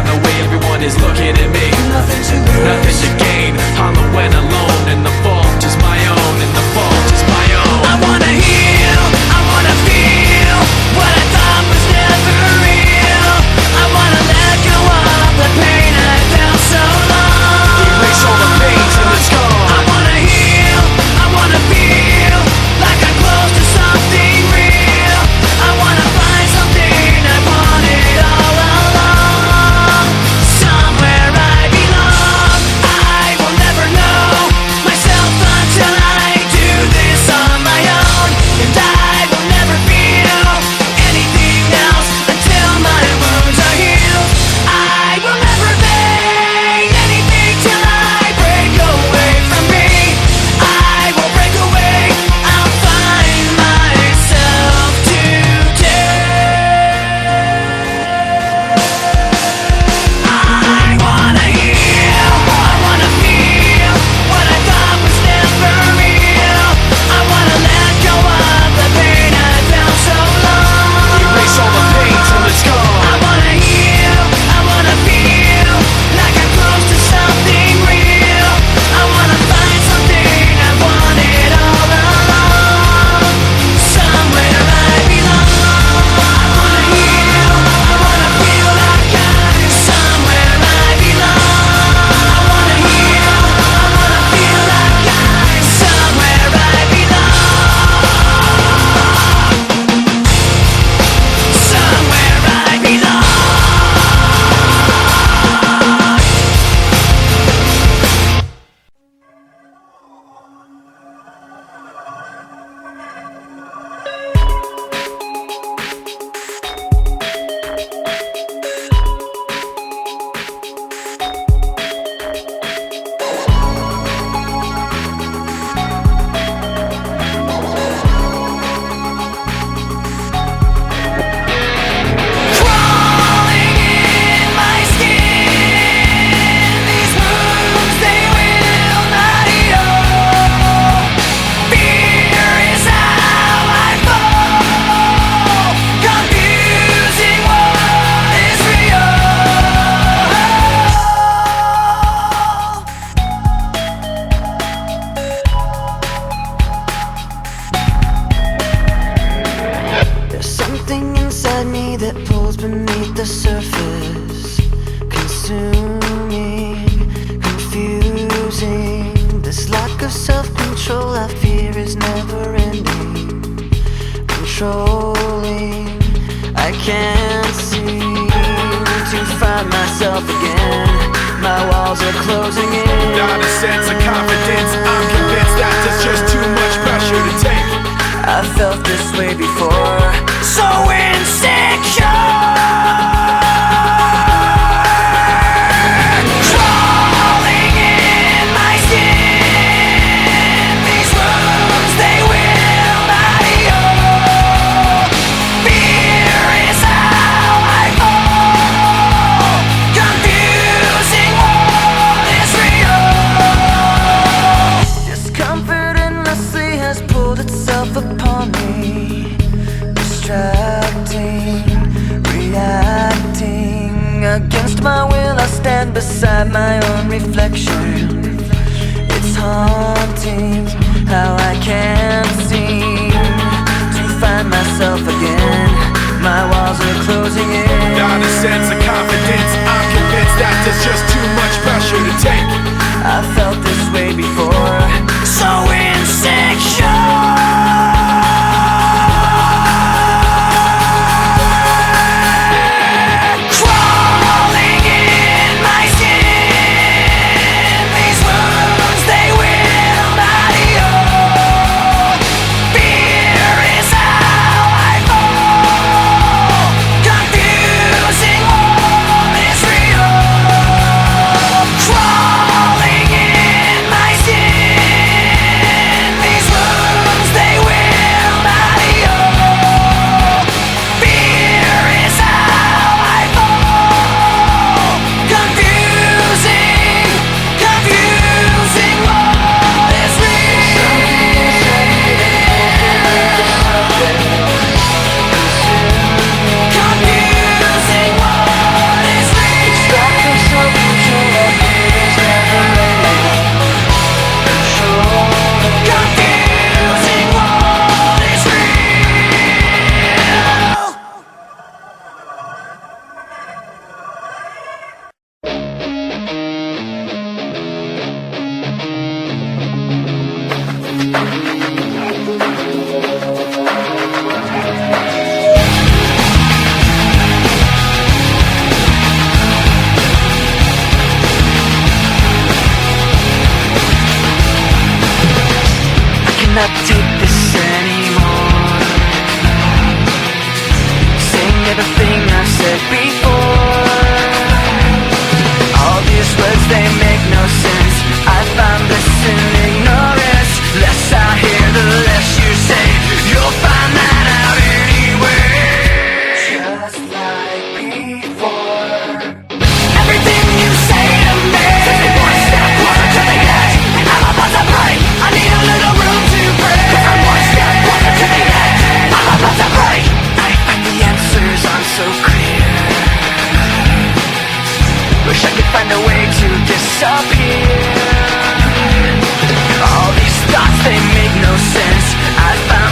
the way everyone is looking at me. Nothing to lose, nothing to gain. Hollow and alone, and the fault is my own, and the fault is my own. I wanna heal, I wanna feel what I thought was never real. I wanna let go of the pain I felt so long. Erase all the pains and the scars. I wanna heal, I wanna feel like I'm close to something real. I wanna find something I wanted all along. Somewhere I belong. I will never know myself until I do this on my own. And I will never feel anything else until my wounds are healed. I will never fade anything till I break away from me. I will break away, I'll find myself today. I wanna heal, I wanna feel what I thought was never real. I wanna let go of the pain I felt so long. Erase all the pains and the scars. I wanna heal, I wanna feel like I'm close to something real. I wanna find something I wanted all along. Somewhere I belong. I wanna heal, I wanna feel like I'm somewhere I belong. I wanna heal, I wanna feel like I'm somewhere I belong. Somewhere I belong. Crawling in my skin, these wounds they will not heal. Fear is how I fall, confusing what is real. There's something inside me that pulls beneath the surface, consuming, confusing. This lack of self-control I fear is never ending, controlling. I can't seem to find myself again. My walls are closing in. Not a sense of confidence. I'm convinced that there's just too much pressure to take. I felt this way before, so insecure. Crawling in my skin, these wounds they will not heal. Fear is how I fall, confusing what is real. Discomfort endlessly has pulled itself upon me, distracting, reacting. Against my will I stand beside my own reflection. It's haunting how I can't seem to find myself again. My walls are closing in. Not a sense of confidence. I'm convinced that there's just too much pressure to take. I felt this way before, so insecure. Crawling in my skin, these wounds they will not heal. Fear is how I fall, confusing what is real. cannot take this anymore. Saying everything I've said before. All these words, they make no sense. I found this in ignorance. Less I hear, the less you say. You'll find that out anyway. Just like before. Everything you say to me takes me one step closer to the edge, and I'm about to break. I need a little room to breathe, 'cause I'm one step closer to the edge. I'm about to break. And the answers aren't so clear. Wish I could find a way to disappear. All these thoughts, they make no sense. I found